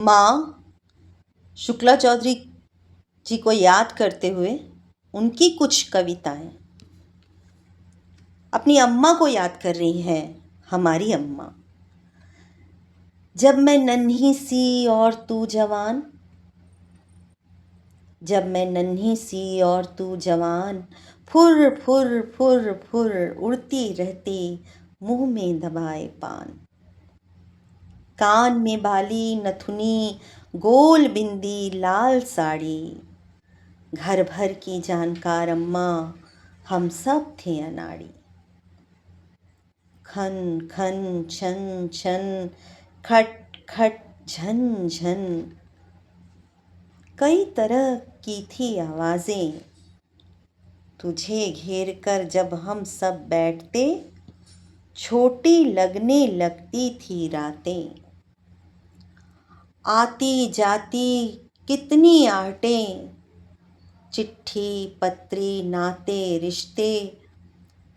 माँ शुक्ला चौधरी जी को याद करते हुए उनकी कुछ कविताएं अपनी अम्मा को याद कर रही हैं। हमारी अम्मा। जब मैं नन्ही सी और तू जवान, जब मैं नन्ही सी और तू जवान, फुर फुर फुर फुर उड़ती रहती मुंह में दबाए पान। कान में बाली नथुनी, गोल बिंदी, लाल साड़ी, घर भर की जानकार अम्मा, हम सब थे अनाड़ी। खन खन छन छन, खट खट झन झन, कई तरह की थी आवाजें। तुझे घेर कर जब हम सब बैठते, छोटी लगने लगती थी रातें। आती जाती कितनी आहटें, चिट्ठी पत्री नाते रिश्ते,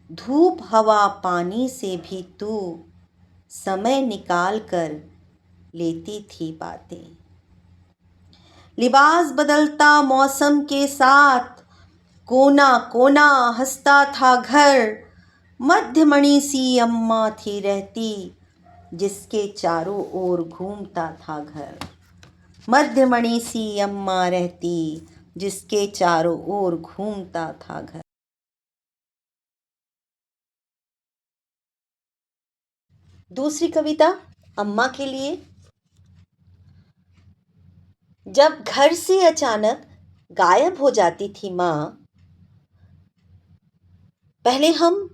धूप हवा पानी से भी तू समय निकाल कर लेती थी बातें। लिबास बदलता मौसम के साथ, कोना कोना हंसता था घर। मध्यमणि सी अम्मा थी रहती, जिसके चारों ओर घूमता था घर। मध्यमणि सी अम्मा रहती, जिसके चारों ओर घूमता था घर। दूसरी कविता अम्मा के लिए। जब घर से अचानक गायब हो जाती थी माँ, पहले हम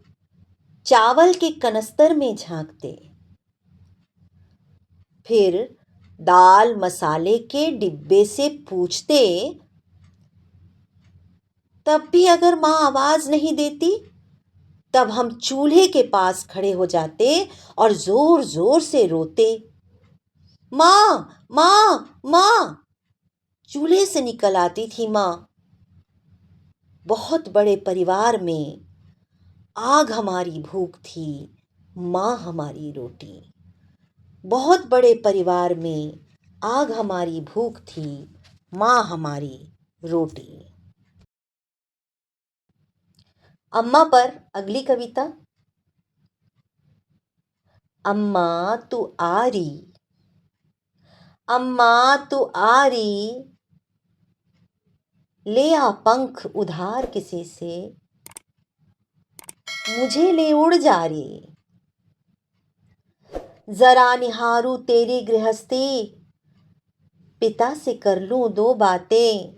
चावल के कनस्तर में झांकते, फिर दाल मसाले के डिब्बे से पूछते। तब भी अगर माँ आवाज नहीं देती, तब हम चूल्हे के पास खड़े हो जाते और जोर जोर से रोते। माँ माँ माँ, चूल्हे से निकल आती थी माँ। बहुत बड़े परिवार में आग हमारी भूख थी, माँ हमारी रोटी। बहुत बड़े परिवार में आग हमारी भूख थी, माँ हमारी रोटी। अम्मा पर अगली कविता। अम्मा तू आ रही, अम्मा तू आ रही, ले आ पंख उधार किसी से, मुझे ले उड़ जा रही। जरा निहारूं तेरी गृहस्थी, पिता से कर लूं दो बातें।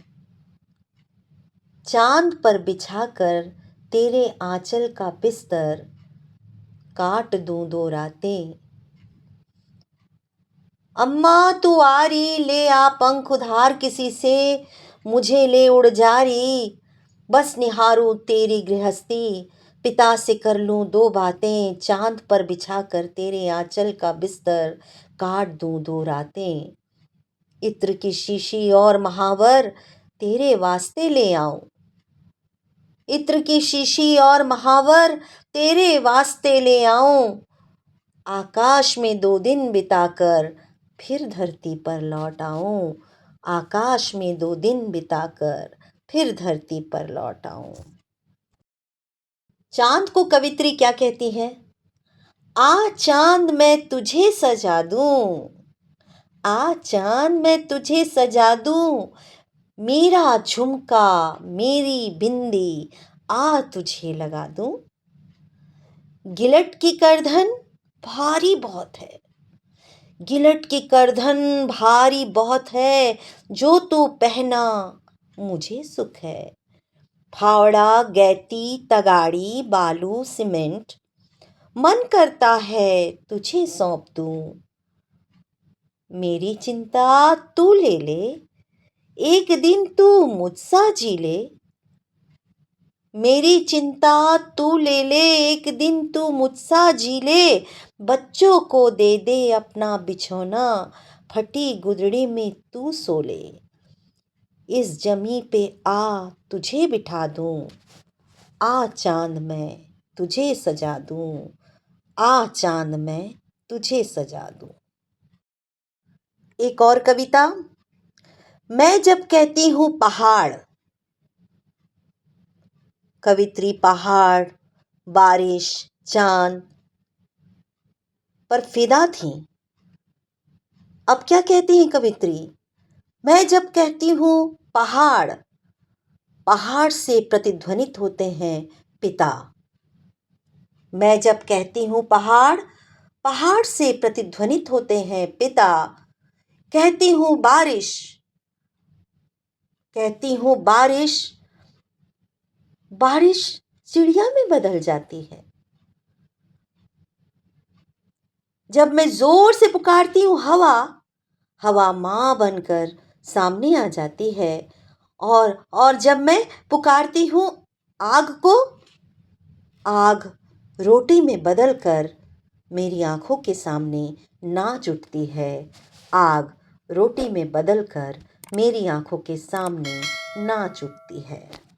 चांद पर बिछाकर तेरे आंचल का बिस्तर, काट दूं दो रातें। अम्मा तू आ रही, ले आ पंख उधार किसी से, मुझे ले उड़ जा रही। बस निहारूं तेरी गृहस्थी, पिता से कर लूं दो बातें। चांद पर बिछाकर तेरे आंचल का बिस्तर, काट दूं दो रातें। इत्र की शीशी और महावर तेरे वास्ते ले आऊं, इत्र की शीशी और महावर तेरे वास्ते ले आऊं। आकाश में 2 दिन बिताकर फिर धरती पर लौट आऊं, आकाश में 2 दिन बिताकर फिर धरती पर लौट आऊं। चांद को कवित्री क्या कहती है? आ चांद मैं तुझे सजा दूं, आ चांद मैं तुझे सजा दूं, मेरा झुमका मेरी बिंदी आ तुझे लगा दूं। गिलट की करधन भारी बहुत है, गिलट की करधन भारी बहुत है, जो तू पहना मुझे सुख है। फावड़ा गैती तगाड़ी बालू सीमेंट, मन करता है तुझे सौंप दूं। मेरी चिंता तू ले ले, एक दिन तू मुझसा जी ले। मेरी चिंता तू ले ले, एक दिन तू मुझसा जी ले। बच्चों को दे दे अपना बिछौना, फटी गुदड़ी में तू सो ले। इस जमी पे आ तुझे बिठा दूं, आ चांद मैं तुझे सजा दूं, आ चांद मैं तुझे सजा दूं। एक और कविता। मैं जब कहती हूँ पहाड़, कवित्री पहाड़, बारिश, चांद पर फिदा थी। अब क्या कहती हैं कवित्री? मैं जब कहती हूँ पहाड़, पहाड़ से प्रतिध्वनित होते हैं पिता। मैं जब कहती हूँ पहाड़, पहाड़ से प्रतिध्वनित होते हैं पिता। कहती हूँ बारिश, कहती हूँ बारिश, बारिश चिड़िया में बदल जाती है। जब मैं जोर से पुकारती हूँ हवा, हवा माँ बनकर सामने आ जाती है। और जब मैं पुकारती हूँ आग को, आग रोटी में बदलकर मेरी आंखों के सामने नाच उठती है। आग रोटी में बदलकर मेरी आंखों के सामने नाच उठती है।